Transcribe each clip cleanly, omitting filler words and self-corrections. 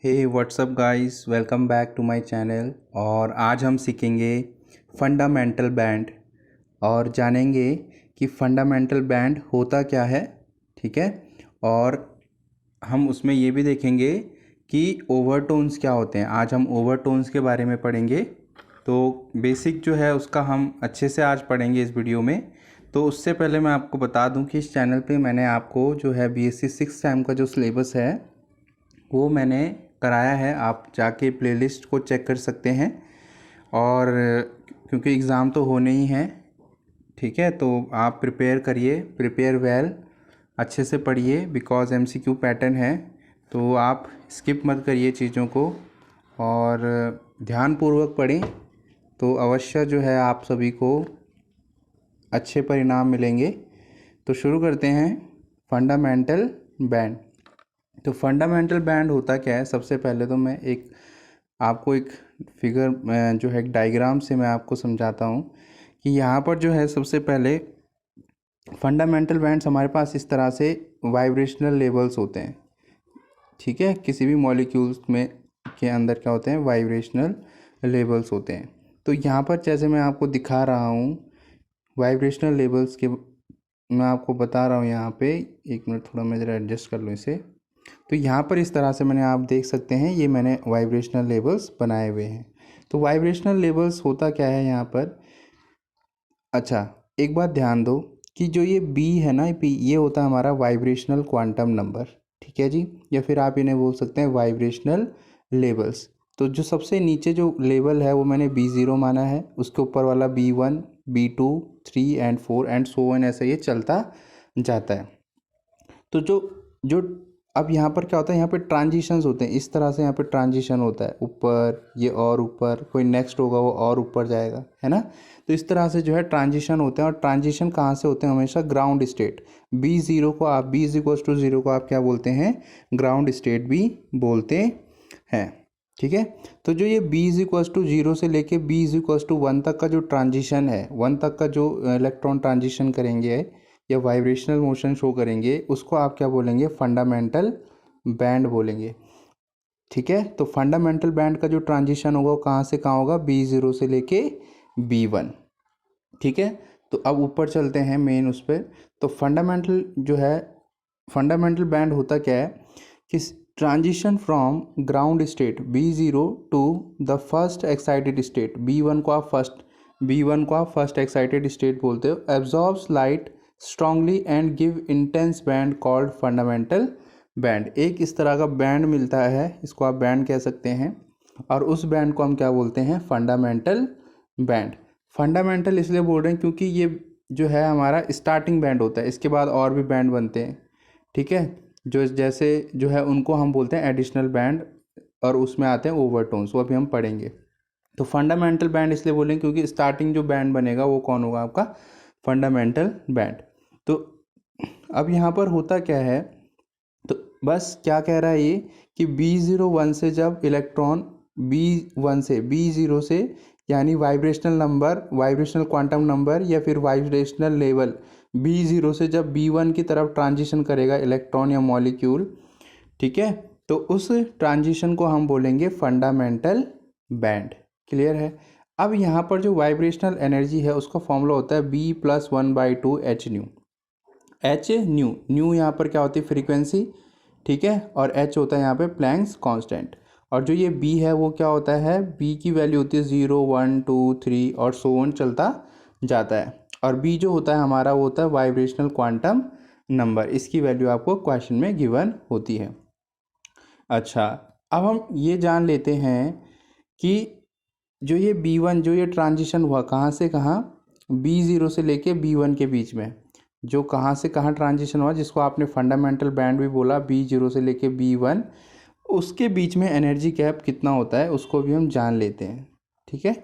Hey what's up guys, welcome back to my channel. और आज हम सीखेंगे फंडामेंटल बैंड और जानेंगे कि फंडामेंटल बैंड होता क्या है। ठीक है। और हम उसमें ये भी देखेंगे कि ओवरटोन्स क्या होते हैं। आज हम ओवरटोन्स के बारे में पढ़ेंगे। तो बेसिक जो है उसका हम अच्छे से आज पढ़ेंगे इस वीडियो में। तो उससे पहले मैं आपको बता दूं कि इस चैनल पे मैंने आपको जो है बीएससी 6 टाइम का जो सिलेबस है वो मैंने कराया है। आप जाके प्लेलिस्ट को चेक कर सकते हैं। और क्योंकि एग्ज़ाम तो होने ही हैं, ठीक है, तो आप प्रिपेयर करिए, प्रिपेयर वेल, अच्छे से पढ़िए बिकॉज़ एमसीक्यू पैटर्न है। तो आप स्किप मत करिए चीज़ों को और ध्यानपूर्वक पढ़ें, तो अवश्य जो है आप सभी को अच्छे परिणाम मिलेंगे। तो शुरू करते हैं फंडामेंटल बैंड। तो फंडामेंटल बैंड होता क्या है। सबसे पहले तो मैं आपको एक फिगर जो है एक डायग्राम से मैं आपको समझाता हूँ कि यहाँ पर जो है सबसे पहले फंडामेंटल बैंड्स हमारे पास इस तरह से वाइब्रेशनल लेवल्स होते हैं। ठीक है, किसी भी मॉलिक्यूल्स में के अंदर क्या होते हैं, वाइब्रेशनल लेवल्स होते हैं। तो यहाँ पर जैसे मैं आपको दिखा रहा हूँ वाइब्रेशनल लेवल्स के, मैं आपको बता रहा हूँ यहाँ पे। एक मिनट, थोड़ा मैं ज़रा एडजस्ट कर लूँ इसे। तो यहाँ पर इस तरह से आप देख सकते हैं, ये मैंने वाइब्रेशनल लेवल्स बनाए हुए हैं। तो वाइब्रेशनल लेवल्स होता क्या है यहाँ पर। अच्छा, एक बात ध्यान दो कि जो ये बी है ना, ये होता है हमारा वाइब्रेशनल क्वांटम नंबर। ठीक है जी, या फिर आप इन्हें बोल सकते हैं वाइब्रेशनल लेवल्स। तो जो सबसे नीचे जो लेवल है वो मैंने B0 माना है, उसके ऊपर वाला B1, B2, 3 and 4 and so on, ऐसे ये चलता जाता है। तो जो जो अब यहाँ पर क्या होता है, यहाँ पे ट्रांजिशंस होते हैं। इस तरह से यहाँ पे ट्रांजिशन होता है, ऊपर ये और ऊपर, कोई नेक्स्ट होगा वो और ऊपर जाएगा, है ना। तो इस तरह से जो है ट्रांजिशन होते हैं। और ट्रांजिशन कहाँ से होते हैं, हमेशा ग्राउंड स्टेट B0 को आप B=0 को आप क्या बोलते हैं, ग्राउंड स्टेट भी बोलते हैं। ठीक है। तो जो ये B=0 से लेके B=1 तक का जो ट्रांजिशन है, 1 तक का जो इलेक्ट्रॉन ट्रांजिशन करेंगे या वाइब्रेशनल मोशन शो करेंगे, उसको आप क्या बोलेंगे, फंडामेंटल बैंड बोलेंगे। ठीक है। तो फंडामेंटल बैंड का जो ट्रांजिशन होगा वो कहाँ से कहाँ होगा, B0 से लेके B1। ठीक है। तो अब ऊपर चलते हैं मेन उस पर। तो फंडामेंटल जो है, फंडामेंटल बैंड होता क्या है कि transition from ground state B0 to the first excited state B1 को आप फर्स्ट एक्साइटेड स्टेट बोलते हो, absorbs light strongly and give intense band called fundamental band. एक इस तरह का बैंड मिलता है, इसको आप बैंड कह सकते हैं, और उस बैंड को हम क्या बोलते हैं, फंडामेंटल बैंड। फंडामेंटल इसलिए बोल रहे हैं क्योंकि ये जो है हमारा स्टार्टिंग बैंड होता है, इसके बाद और भी बैंड बनते हैं। ठीक है, जो जैसे जो है उनको हम बोलते हैं एडिशनल बैंड, और उसमें आते हैं ओवरटोन्स, वो अभी हम पढ़ेंगे। तो फंडामेंटल बैंड इसलिए बोलेंगे क्योंकि स्टार्टिंग जो बैंड बनेगा वो कौन होगा, आपका फंडामेंटल बैंड। तो अब यहाँ पर होता क्या है, तो बस क्या कह रहा है ये कि B01 से जब इलेक्ट्रॉन B1 से B0 से, यानी vibrational number, vibrational quantum number या फिर वाइब्रेशनल लेवल B0 से जब B1 की तरफ ट्रांजिशन करेगा इलेक्ट्रॉन या मॉलिक्यूल, ठीक है, तो उस ट्रांजिशन को हम बोलेंगे फंडामेंटल बैंड। क्लियर है। अब यहाँ पर जो वाइब्रेशनल एनर्जी है उसका फॉर्मूला होता है B+1/2 h new. H new यहाँ पर क्या होती है, फ्रीक्वेंसी। ठीक है, और एच होता है यहाँ पे प्लैंक्स कांस्टेंट। और जो ये बी है वो क्या होता है, बी की वैल्यू होती है 0, 1, 2, 3 और सो ऑन चलता जाता है। और बी जो होता है हमारा वो होता है वाइब्रेशनल क्वांटम नंबर, इसकी वैल्यू आपको क्वेश्चन में गिवन होती है। अच्छा, अब हम ये जान लेते हैं कि जो ये B1 जो ये ट्रांजिशन हुआ कहाँ से कहाँ, B0 से लेके B1 के बीच में, जो कहाँ से कहाँ ट्रांजिशन हुआ, जिसको आपने फंडामेंटल बैंड भी बोला, B0 से लेके B1, उसके बीच में एनर्जी गैप कितना होता है उसको भी हम जान लेते हैं। ठीक है,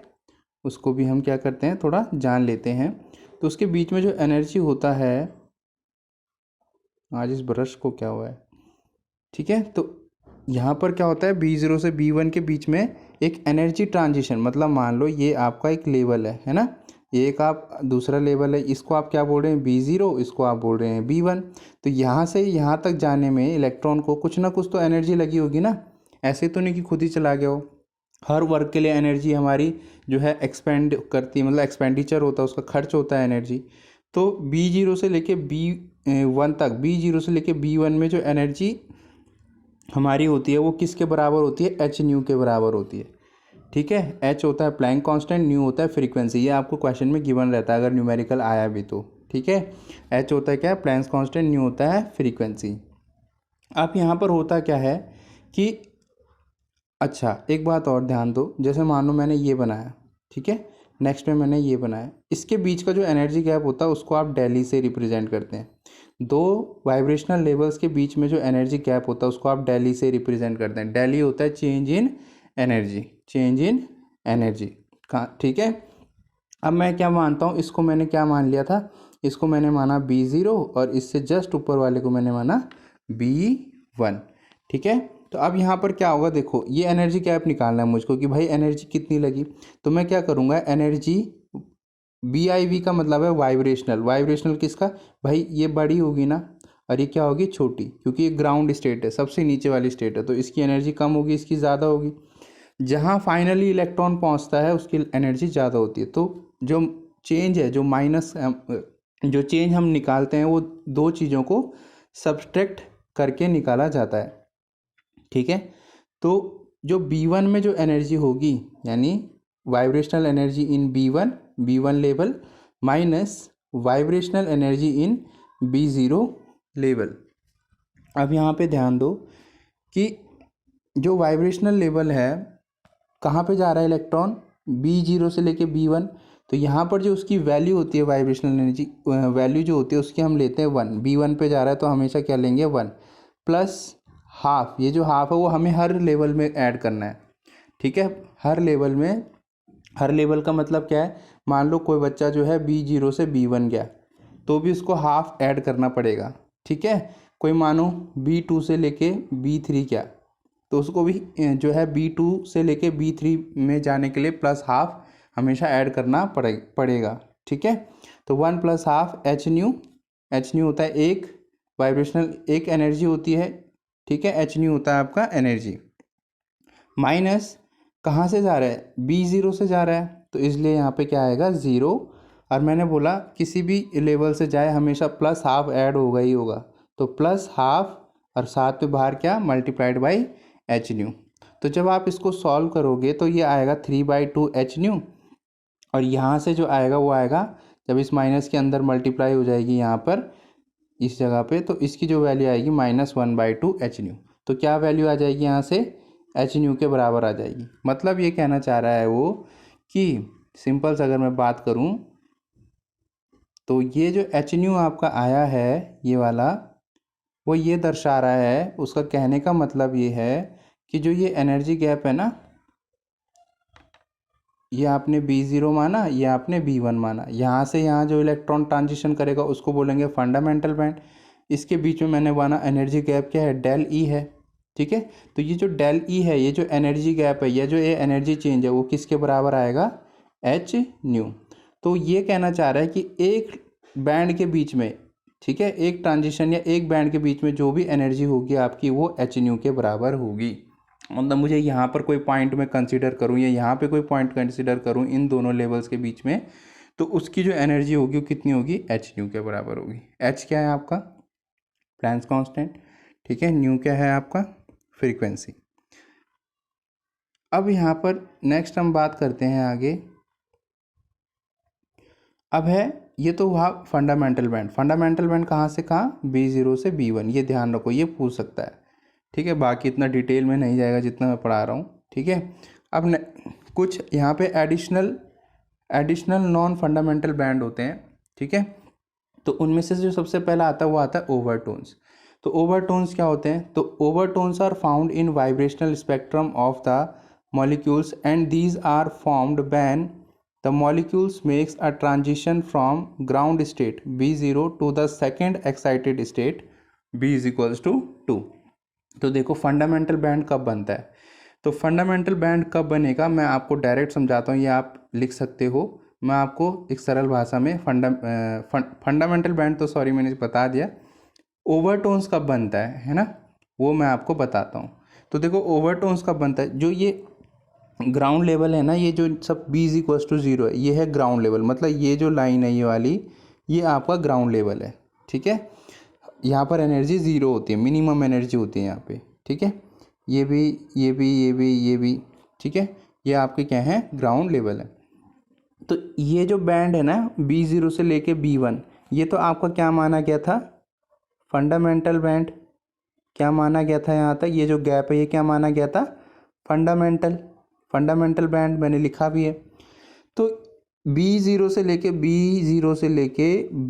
उसको भी हम क्या करते हैं, थोड़ा जान लेते हैं। तो उसके बीच में जो एनर्जी होता है, आज इस ब्रश को क्या हुआ है, ठीक है, तो यहाँ पर क्या होता है, B0 से B1 के बीच में एक एनर्जी ट्रांजिशन, मतलब मान लो ये आपका एक लेवल है ना, ये एक आप दूसरा लेवल है, इसको आप क्या बोल रहे हैं, B0, इसको आप बोल रहे हैं B1। तो यहाँ से यहाँ तक जाने में इलेक्ट्रॉन को कुछ ना कुछ तो एनर्जी लगी होगी ना, ऐसे तो नहीं कि खुद ही चला गया हो। हर वर्क के लिए एनर्जी हमारी जो है एक्सपेंड करती है, मतलब एक्सपेंडिचर होता है, उसका खर्च होता है एनर्जी। तो B0 से लेके B1 तक, B0 से लेके B1 में जो एनर्जी हमारी होती है वो किसके बराबर होती है, एच न्यू के बराबर होती है। ठीक है, एच होता है प्लैंक कांस्टेंट, न्यू होता है फ्रीक्वेंसी। ये आपको क्वेश्चन में गिवन रहता है अगर न्यूमेरिकल आया भी तो। ठीक है, एच होता है क्या, प्लैंक कांस्टेंट, न्यू होता है फ्रीक्वेंसी। अब यहाँ पर होता क्या है कि, अच्छा एक बात और ध्यान दो, जैसे मान लो मैंने ये बनाया, ठीक है, नेक्स्ट में मैंने ये बनाया, इसके बीच का जो एनर्जी गैप होता है उसको आप डेली से रिप्रेजेंट करते हैं। दो वाइब्रेशनल लेवल्स के बीच में जो एनर्जी गैप होता है उसको आप डेली से रिप्रेजेंट करते हैं। डेली होता है change in energy, change in energy का। ठीक है, अब मैं क्या मानता हूँ, इसको मैंने क्या मान लिया था, इसको मैंने माना B0 और इससे जस्ट ऊपर वाले को मैंने माना B1। ठीक है, तो अब यहाँ पर क्या होगा, देखो ये एनर्जी गैप निकालना है मुझको कि भाई एनर्जी कितनी लगी। तो मैं क्या करूँगा, एनर्जी BIV का मतलब है वाइब्रेशनल। वाइब्रेशनल किसका, भाई ये बड़ी होगी ना और ये क्या होगी, छोटी, क्योंकि ये ग्राउंड स्टेट है, सबसे नीचे वाली स्टेट है, तो इसकी एनर्जी कम होगी, इसकी ज़्यादा होगी। जहाँ फाइनली इलेक्ट्रॉन पहुँचता है उसकी एनर्जी ज़्यादा होती है। तो जो चेंज है, जो माइनस, जो चेंज हम निकालते हैं वो दो चीज़ों को सब्सट्रैक्ट करके निकाला जाता है। ठीक है, तो जो B1 में जो एनर्जी होगी, यानी vibrational energy in B1 level minus vibrational energy in B0 level. अब यहाँ पे ध्यान दो कि जो वाइब्रेशनल लेवल है, कहाँ पे जा रहा है इलेक्ट्रॉन, B0 से लेके B1। तो यहाँ पर जो उसकी वैल्यू होती है, वाइब्रेशनल एनर्जी वैल्यू जो होती है उसकी हम लेते हैं 1। B1 पे जा रहा है तो हमेशा क्या लेंगे, 1 प्लस हाफ। ये जो हाफ है वो हमें हर लेवल में ऐड करना है। ठीक है, हर लेवल में, हर लेवल का मतलब क्या है, मान लो कोई बच्चा जो है B0 से B1 गया तो भी उसको हाफ ऐड करना पड़ेगा। ठीक है, कोई मानो B2 से लेके B3 गया तो उसको भी जो है B2 से लेके B3 में जाने के लिए प्लस हाफ हमेशा ऐड करना पड़ेगा। ठीक है, तो 1 plus half H new. H new होता है एक वाइब्रेशनल, एक एनर्जी होती है। ठीक है, एच न्यू होता है आपका एनर्जी, माइनस कहाँ से जा रहा है, B0 से जा रहा है, तो इसलिए यहाँ पे क्या आएगा, 0। और मैंने बोला किसी भी लेवल से जाए हमेशा प्लस हाफ ऐड होगा ही होगा, तो प्लस हाफ और साथ में बाहर क्या, मल्टीप्लाइड बाई एच न्यू। तो जब आप इसको सॉल्व करोगे तो ये आएगा 3/2 एच न्यू, और यहाँ से जो आएगा वो आएगा, जब इस माइनस के अंदर मल्टीप्लाई हो जाएगी यहाँ पर इस जगह पे, तो इसकी जो वैल्यू आएगी -1/2 एच न्यू। तो क्या वैल्यू आ जाएगी यहाँ से, एच न्यू के बराबर आ जाएगी। मतलब ये कहना चाह रहा है वो कि सिंपल से अगर मैं बात करूँ तो ये जो एच न्यू आपका आया है ये वाला, वो ये दर्शा रहा है, उसका कहने का मतलब ये है कि जो ये एनर्जी गैप है ना, ये आपने B0 माना, ये आपने B1 माना, यहाँ से यहाँ जो इलेक्ट्रॉन ट्रांजिशन करेगा उसको बोलेंगे फंडामेंटल बैंड। इसके बीच में मैंने माना एनर्जी गैप क्या है, डेल ई है। ठीक है, तो ये जो डेल ई है, ये जो एनर्जी गैप है, या जो ये एनर्जी चेंज है, वो किसके बराबर आएगा, एच न्यू। तो ये कहना चाह रहा है कि एक बैंड के बीच में, ठीक है, एक ट्रांजिशन या एक बैंड के बीच में जो भी एनर्जी होगी आपकी वो एच न्यू के बराबर होगी। मतलब मुझे यहाँ पर कोई पॉइंट में कंसीडर करूँ या यहाँ पे कोई पॉइंट कंसीडर करूँ इन दोनों लेवल्स के बीच में, तो उसकी जो एनर्जी होगी वो कितनी होगी, एच न्यू के बराबर होगी। एच क्या है आपका, प्लैंक्स कांस्टेंट। ठीक है, न्यू क्या है आपका, फ्रीक्वेंसी। अब यहाँ पर नेक्स्ट हम बात करते हैं आगे। अब है, ये तो हुआ फंडामेंटल बैंड। फंडामेंटल बैंड कहाँ से कहाँ, B0 से B1, ये ध्यान रखो, ये पूछ सकता है। ठीक है, बाकी इतना डिटेल में नहीं जाएगा जितना मैं पढ़ा रहा हूँ। ठीक है, अब कुछ यहाँ पे एडिशनल नॉन फंडामेंटल बैंड होते हैं। ठीक है, तो उनमें से जो सबसे पहला आता है वो आता है ओवरटोन्स। तो ओवरटोन्स क्या होते हैं, तो overtones are found in vibrational spectrum of the molecules and these are formed when the molecules makes a transition from ground state B0 to the second excited state B is equals to 2। तो देखो fundamental band कब बनता है, तो fundamental band कब बनेगा मैं आपको डायरेक्ट समझाता हूँ, ये आप लिख सकते हो। मैं आपको एक सरल भाषा में फंडामेंटल बैंड तो सॉरी मैंने बता दिया, ओवरटोन्स कब बनता है ना, वो मैं आपको बताता हूँ। तो देखो ओवरटोन्स कब बनता है, जो ये ग्राउंड लेवल है ना, ये जो सब b इज इक्वल टू 0 है, ये है ग्राउंड लेवल, मतलब ये जो लाइन है ये वाली, ये आपका ग्राउंड लेवल है। ठीक है, यहाँ पर एनर्जी ज़ीरो होती है, मिनिमम एनर्जी होती है यहाँ पे। ठीक है, ये भी ये भी ये भी ये भी। ठीक है, ये आपके क्या है, ग्राउंड लेवल है। तो ये जो बैंड है ना B0 से लेके B1, ये तो आपका क्या माना गया था, फंडामेंटल बैंड। क्या माना गया था यहाँ तक, ये जो गैप है ये क्या माना गया था, फंडामेंटल बैंड, मैंने लिखा भी है। तो B0 से लेके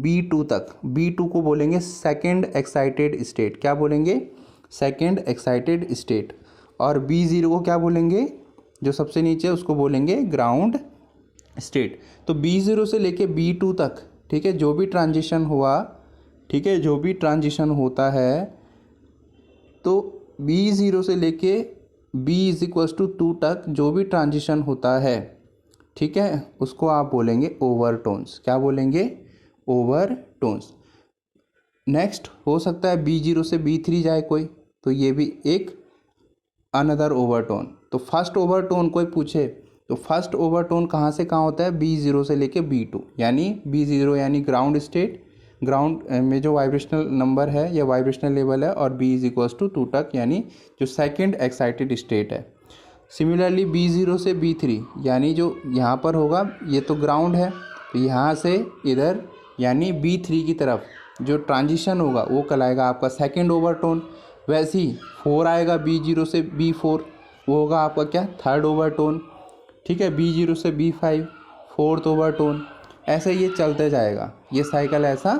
B2 तक, B2 को बोलेंगे सेकेंड एक्साइटेड स्टेट। क्या बोलेंगे, सेकेंड एक्साइटेड स्टेट। और B0 को क्या बोलेंगे, जो सबसे नीचे है उसको बोलेंगे ग्राउंड स्टेट। तो B0 से लेके B2 तक, ठीक है, जो भी ट्रांजिशन हुआ, ठीक है, जो भी ट्रांजिशन होता है, तो B0 से लेके B इज इक्वल टू 2 तक जो भी ट्रांजिशन होता है, ठीक है, उसको आप बोलेंगे ओवरटोन्स। क्या बोलेंगे, ओवरटोन्स। नेक्स्ट हो सकता है B0 से B3 जाए कोई, तो ये भी एक अनदर ओवरटोन। तो फर्स्ट ओवरटोन कोई पूछे तो फर्स्ट ओवरटोन कहाँ से कहाँ होता है, B0 से लेके B2, यानी B0 यानी ग्राउंड स्टेट, ग्राउंड में जो वाइब्रेशनल नंबर है या वाइब्रेशनल लेवल है, और B इज इक्वल्स टू 2 तक, यानी जो सेकेंड एक्साइटेड स्टेट है। सिमिलरली B0 से B3, यानी जो यहाँ पर होगा ये तो ग्राउंड है, तो यहाँ से इधर यानी B3 की तरफ जो ट्रांजिशन होगा वो कहलाएगा आपका सेकेंड ओवरटोन। वैसे ही 4 आएगा B0 से B4, वो होगा आपका क्या, थर्ड ओवरटोन। ठीक है, B0 से B5 फोर्थ ओवरटोन। ऐसे ये चलते जाएगा, ये साइकिल ऐसा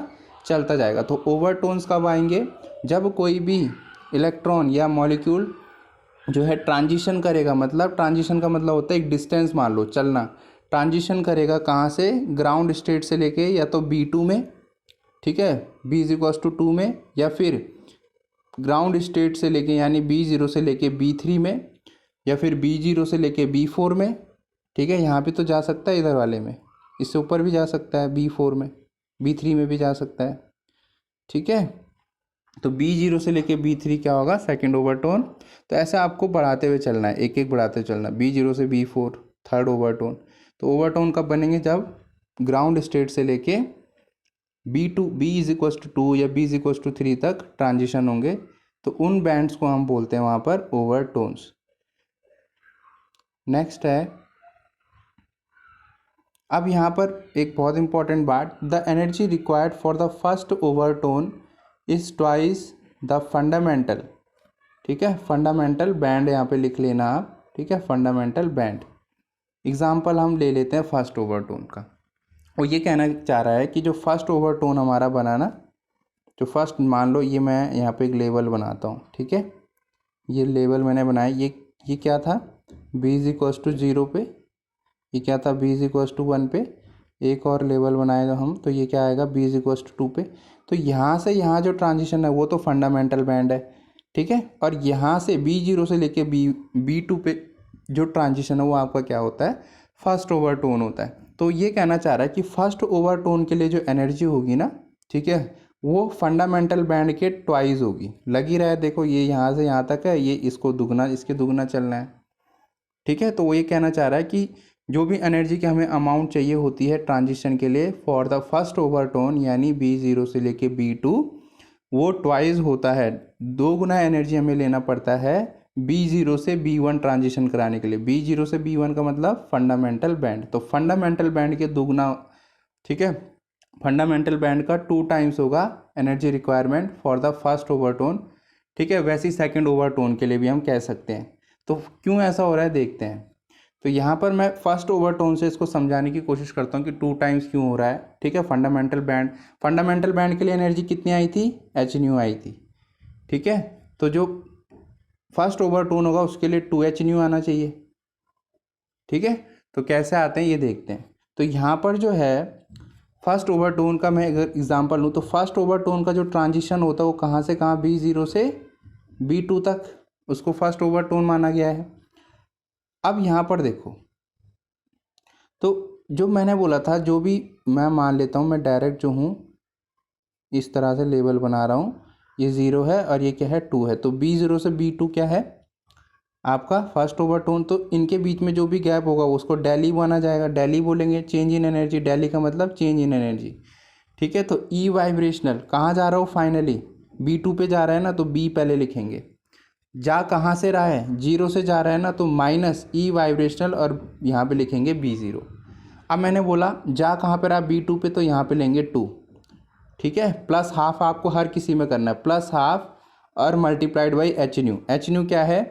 चलता जाएगा। तो ओवरटोन्स कब आएंगे, जब कोई भी इलेक्ट्रॉन या मॉलिक्यूल जो है ट्रांजिशन करेगा, मतलब ट्रांजिशन का मतलब होता है एक डिस्टेंस मान लो चलना, ट्रांजिशन करेगा कहाँ से, ग्राउंड स्टेट से लेके या तो B2 में, ठीक है, B इज इक्वल टू 2 में, या फिर ग्राउंड स्टेट से लेके यानी B0 से लेके B3 में, या फिर B0 से लेके B4 में। ठीक है, यहाँ पे तो जा सकता है इधर वाले में, इससे ऊपर भी जा सकता है B4 में, B3 में भी जा सकता है। ठीक है, तो B0 से लेके B3 क्या होगा, सेकेंड ओवरटोन। तो ऐसे आपको बढ़ाते हुए चलना है, एक एक बढ़ाते चलना, B0 से B4 थर्ड ओवरटोन। तो ओवरटोन कब बनेंगे, जब ग्राउंड स्टेट से लेके B2 B is equal to 2 या B इज इक्वल टू 3 तक ट्रांजिशन होंगे, तो उन बैंड्स को हम बोलते हैं वहाँ पर ओवरटोन्स। नेक्स्ट है, अब यहाँ पर एक बहुत इंपॉर्टेंट बात, the energy required for the first overtone is twice the fundamental. ठीक है, फंडामेंटल बैंड यहाँ पे लिख लेना आप। ठीक है, फंडामेंटल बैंड। एग्जाम्पल हम ले लेते हैं फर्स्ट ओवरटोन का। वो ये कहना चाह रहा है कि जो फर्स्ट ओवरटोन हमारा बना ना, जो फर्स्ट, मान लो ये मैं यहाँ पे एक लेवल बनाता हूँ। ठीक है, ये लेवल मैंने बनाया, ये क्या था, B इज इक्वल टू 0 पे, ये क्या था, B इज इक्वल टू 1 पे। एक और लेवल बनाएगा हम, तो ये क्या आएगा, B इज इक्वल टू 2 पे। तो यहाँ से यहाँ जो ट्रांजिशन है वो तो फंडामेंटल बैंड है। ठीक है, और यहाँ से B0 से लेके B2 पे जो ट्रांजिशन है वो आपका क्या होता है, फर्स्ट ओवरटोन होता है। तो ये कहना चाह रहा है कि फर्स्ट ओवरटोन के लिए जो एनर्जी होगी ना, ठीक है, वो फंडामेंटल बैंड के ट्वाइस होगी। लगी रहा है, देखो ये यहाँ से यहाँ तक है, ये इसको दुगना, इसके दुगना चलना है। ठीक है, तो वो ये कहना चाह रहा है कि जो भी एनर्जी की हमें अमाउंट चाहिए होती है ट्रांजिशन के लिए फॉर द फर्स्ट ओवरटोन, यानी B0 से लेके B2, वो ट्वाइस होता है, 2 गुना एनर्जी हमें लेना पड़ता है B0 से B1 ट्रांजिशन कराने के लिए। B0 से B1 का मतलब फंडामेंटल बैंड, तो फंडामेंटल बैंड के दुगना, ठीक है, फंडामेंटल बैंड का 2 टाइम्स होगा energy requirement for the first overtone. ठीक है, वैसे ही सेकेंड ओवरटोन के लिए भी हम कह सकते हैं। तो क्यों ऐसा हो रहा है देखते हैं। तो यहाँ पर मैं फर्स्ट ओवरटोन से इसको समझाने की कोशिश करता हूँ कि 2 टाइम्स क्यों हो रहा है। ठीक है, फंडामेंटल बैंड के लिए एनर्जी कितनी आई थी, h आई थी। ठीक है, तो जो फर्स्ट ओवरटोन होगा उसके लिए 2h आना चाहिए। ठीक है, तो कैसे आते हैं ये देखते हैं। तो यहाँ पर जो है फर्स्ट ओवरटोन का मैं अगर एग्जांपल लूँ, तो फर्स्ट ओवरटोन का जो ट्रांजिशन होता है वो कहाँ से कहाँ, B0 से B2 तक, उसको फर्स्ट ओवरटोन माना गया है। अब यहाँ पर देखो, तो जो मैंने बोला था, जो भी मैं मान लेता हूँ, मैं डायरेक्ट जो हूँ इस तरह से लेवल बना रहा हूँ, ये 0 है और ये क्या है, 2 है। तो B0 से B2 क्या है, आपका फर्स्ट ओवरटोन। तो इनके बीच में जो भी गैप होगा उसको डेली माना जाएगा, डेली बोलेंगे, चेंज इन एनर्जी, डेली का मतलब चेंज इन एनर्जी। ठीक है, तो ई वाइब्रेशनल कहाँ जा रहा हो फाइनली, B2 पे जा रहा है ना, तो बी पहले लिखेंगे। जा कहाँ से रहा है, जीरो से जा रहा है ना, तो माइनस ई वाइब्रेशनल और यहाँ पे लिखेंगे B0। अब मैंने बोला जा कहाँ पे रहा, B2 पे, तो यहाँ पे लेंगे 2। ठीक है, प्लस हाफ आपको हर किसी में करना है, प्लस हाफ और multiplied by H new. H new क्या है,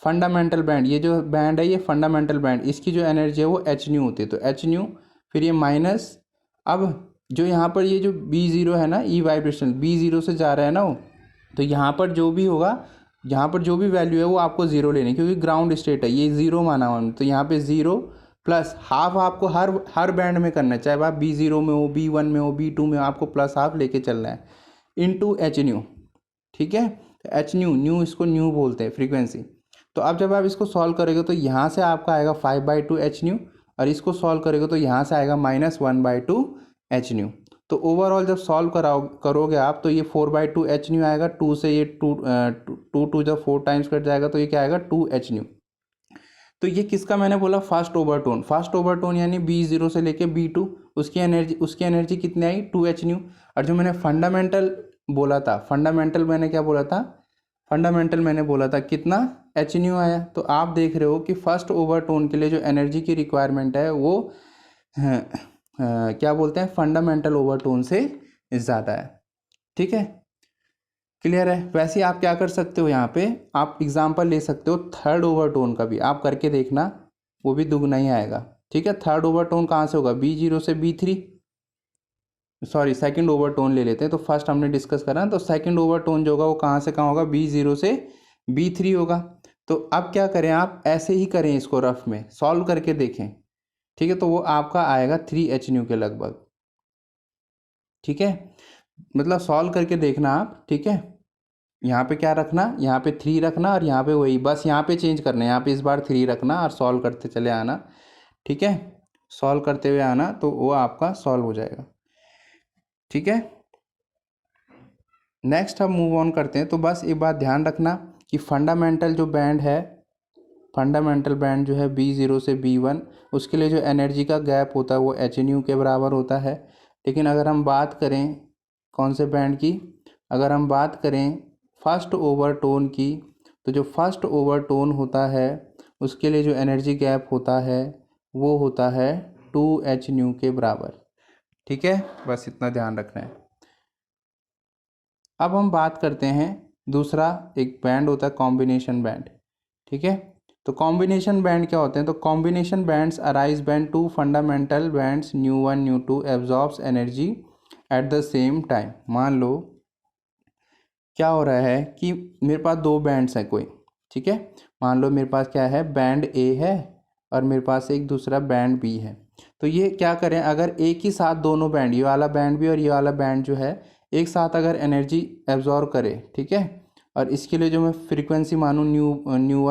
फंडामेंटल बैंड। ये जो बैंड है ये फंडामेंटल बैंड, इसकी जो एनर्जी है वो एच न्यू होती है, तो एच न्यू, फिर ये माइनस। अब जो यहाँ पर ये जो B0 है ना, ई वाइब्रेशन B0 से जा रहा है ना वो, तो यहाँ पर जो भी होगा, यहाँ पर जो भी वैल्यू है वो आपको ज़ीरो लेनी, क्योंकि ग्राउंड स्टेट है, ये ज़ीरो माना हुआ है, तो यहाँ पे ज़ीरो प्लस हाफ आपको हर बैंड में करना है, चाहे आप B0 में हो, B1 में हो, B2 में हो, आपको प्लस हाफ लेके चलना है, इनटू एच न्यू। ठीक है, तो एच न्यू, न्यू इसको न्यू बोलते हैं फ्रीक्वेंसी। तो अब जब आप इसको सॉल्व करेंगे तो यहाँ से आपका आएगा 5/2 एच न्यू, और इसको सॉल्व करेंगे तो यहाँ से आएगा -1/2 एच न्यू। तो ओवरऑल जब सॉल्व करोगे आप, तो ये 4/2 एच न्यू आएगा, 2 से ये 2 जब 4 टाइम्स कट जाएगा तो ये क्या आएगा, 2 एच न्यू। तो ये किसका मैंने बोला, फर्स्ट ओवरटोन। फर्स्ट ओवरटोन यानी B0 से लेके B2, उसकी एनर्जी कितनी आई, 2 एच न्यू। और जो मैंने फंडामेंटल बोला था, फंडामेंटल मैंने क्या बोला था, फंडामेंटल मैंने बोला था कितना, एच न्यू आया। तो आप देख रहे हो कि फर्स्ट ओवरटोन के लिए जो एनर्जी की रिक्वायरमेंट है वो क्या बोलते हैं, फंडामेंटल ओवरटोन से ज़्यादा है। ठीक है, क्लियर है। वैसे ही आप क्या कर सकते हो, यहाँ पे आप एग्जांपल ले सकते हो थर्ड ओवरटोन का भी, आप करके देखना, वो भी दुगना ही आएगा। ठीक है, थर्ड ओवरटोन कहाँ से होगा, B0 से B3, सॉरी सेकंड ओवरटोन ले लेते हैं, तो फर्स्ट हमने डिस्कस करा, तो सेकंड ओवरटोन जो होगा वो कहाँ से कहाँ होगा, B0 से B3 होगा। तो अब क्या करें, आप ऐसे ही करें, इसको रफ में सॉल्व करके देखें। ठीक है, तो वो आपका आएगा 3 एच न्यू के लगभग। ठीक है, मतलब सॉल्व करके देखना आप। ठीक है, यहाँ पे क्या रखना, यहाँ पे 3 रखना, और यहाँ पे वही, बस यहाँ पे चेंज करना है, यहाँ पे इस बार 3 रखना और सॉल्व करते चले आना। ठीक है, सॉल्व करते हुए आना, तो वो आपका सॉल्व हो जाएगा। ठीक है, नेक्स्ट हम मूव ऑन करते हैं। तो बस एक बात ध्यान रखना कि फंडामेंटल जो बैंड है, फंडामेंटल बैंड जो है B0 से B1, उसके लिए जो एनर्जी का गैप होता है वो एच न्यू के बराबर होता है। लेकिन अगर हम बात करें कौन से बैंड की, अगर हम बात करें फर्स्ट ओवरटोन की, तो जो फर्स्ट ओवरटोन होता है उसके लिए जो एनर्जी गैप होता है वो होता है 2 एच न्यू के बराबर। ठीक है, बस इतना ध्यान रखना है। अब हम बात करते हैं दूसरा, एक बैंड होता है कॉम्बिनेशन बैंड। ठीक है, तो कॉम्बिनेशन बैंड क्या होते हैं, तो combination bands arise band to fundamental bands न्यू1 न्यू2 absorbs energy at the same time. मान लो क्या हो रहा है कि मेरे पास दो बैंड्स हैं कोई, ठीक है, मान लो मेरे पास क्या है, बैंड ए है और मेरे पास एक दूसरा बैंड बी है। तो ये क्या करें, अगर एक ही साथ दोनों बैंड, ये वाला बैंड भी और ये वाला बैंड जो है, एक साथ अगर एनर्जी एब्जॉर्व करे, ठीक है, और इसके लिए जो मैं फ्रीक्वेंसी मानूँ न्यू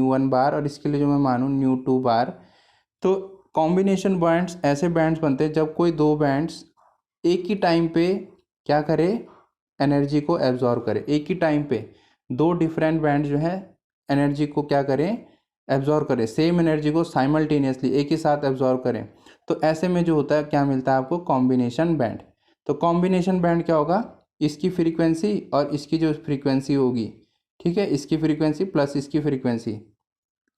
वन बार, और इसके लिए जो मैं मानूँ न्यू2 बार, तो कॉम्बिनेशन बैंड्स ऐसे बैंड्स बनते हैं जब कोई दो बैंड्स एक ही टाइम पे क्या करे, एनर्जी को एब्जॉर्व करे। एक ही टाइम पे दो डिफरेंट बैंड जो है एनर्जी को क्या करें, एब्जॉर्व करें, सेम एनर्जी को साइमल्टेनियसली एक ही साथ एब्जॉर्व करें। तो ऐसे में जो होता है क्या मिलता है आपको, कॉम्बिनेशन बैंड। तो कॉम्बिनेशन बैंड क्या होगा, इसकी फ्रीक्वेंसी और इसकी जो फ्रीक्वेंसी होगी, ठीक है, इसकी फ्रीक्वेंसी प्लस इसकी फ्रीक्वेंसी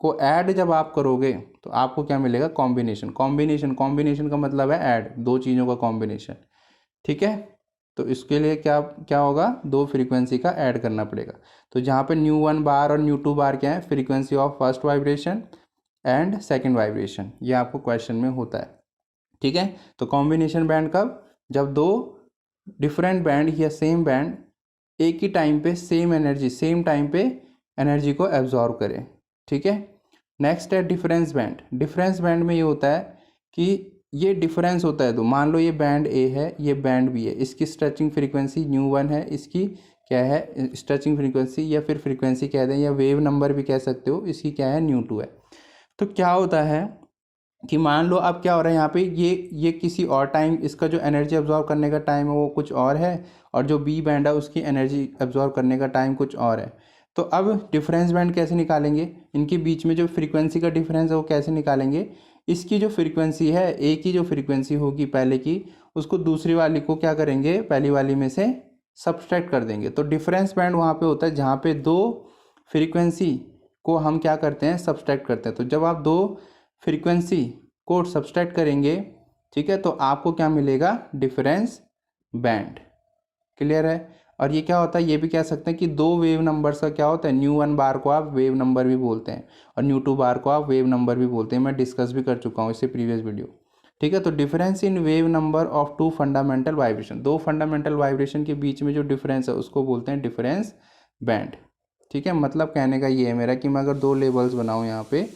को ऐड जब आप करोगे तो आपको क्या मिलेगा, कॉम्बिनेशन। कॉम्बिनेशन का मतलब है ऐड, दो चीज़ों का कॉम्बिनेशन। ठीक है, तो इसके लिए क्या क्या होगा, दो फ्रीक्वेंसी का ऐड करना पड़ेगा। तो जहाँ पे न्यू1 बार और न्यू2 बार क्या है, frequency of first vibration and second vibration, ये आपको क्वेश्चन में होता है। ठीक है, तो कॉम्बिनेशन बैंड कब, जब दो डिफरेंट बैंड या सेम बैंड एक ही टाइम पे सेम एनर्जी, सेम टाइम पे एनर्जी को एब्जॉर्व करें। ठीक है, नेक्स्ट है डिफरेंस बैंड। डिफरेंस बैंड में ये होता है कि ये डिफरेंस होता है, तो मान लो ये बैंड ए है, ये बैंड बी है, इसकी स्ट्रेचिंग फ्रीक्वेंसी न्यू1 है, इसकी क्या है स्ट्रेचिंग फ्रीक्वेंसी, या फिर फ्रीक्वेंसी कह दें या वेव नंबर भी कह सकते हो, इसकी क्या है, न्यू2 है। तो क्या होता है कि मान लो अब क्या हो रहा है यहाँ पे, ये किसी और टाइम, इसका जो एनर्जी एब्जॉर्व करने का टाइम है वो कुछ और है, और जो बी बैंड है उसकी एनर्जी एब्जॉर्व करने का टाइम कुछ और है। तो अब डिफरेंस बैंड कैसे निकालेंगे, इनके बीच में जो फ्रीक्वेंसी का डिफरेंस है वो कैसे निकालेंगे। इसकी जो फ्रीक्वेंसी है, एक की जो फ्रीक्वेंसी होगी पहले की, उसको दूसरी वाली को क्या करेंगे, पहली वाली में से सब्सट्रैक्ट कर देंगे। तो डिफरेंस बैंड वहाँ पे होता है जहाँ पे दो फ्रीक्वेंसी को हम क्या करते हैं, सब्सट्रैक्ट करते हैं। तो जब आप दो फ्रीक्वेंसी को सब्सट्रैक्ट करेंगे, ठीक है, तो आपको क्या मिलेगा, डिफरेंस बैंड। क्लियर है। और ये क्या होता है, ये भी कह सकते हैं कि दो वेव नंबर्स का क्या होता है, न्यू वन बार को आप वेव नंबर भी बोलते हैं और न्यू टू बार को आप वेव नंबर भी बोलते हैं। मैं डिस्कस भी कर चुका हूँ इससे प्रीवियस वीडियो। ठीक है, तो difference in wave number of two fundamental vibration, दो फंडामेंटल वाइब्रेशन के बीच में जो डिफरेंस है उसको बोलते हैं डिफरेंस बैंड। ठीक है, मतलब कहने का ये है मेरा कि मैं अगर दो लेवल्स बनाऊँ यहाँ पे,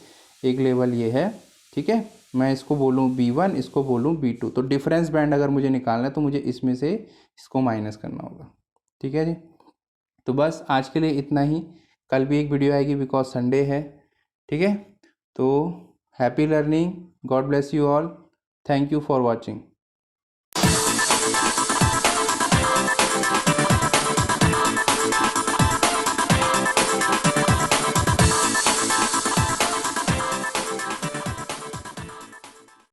एक लेवल ये है, ठीक है, मैं इसको बोलूँ B1, इसको बोलूँ B2, तो डिफरेंस बैंड अगर मुझे निकालना है तो मुझे इसमें से इसको माइनस करना होगा। ठीक है जी। तो बस आज के लिए इतना ही, कल भी एक वीडियो आएगी बिकॉज संडे है। ठीक है, तो happy learning, God bless you all, thank you for watching.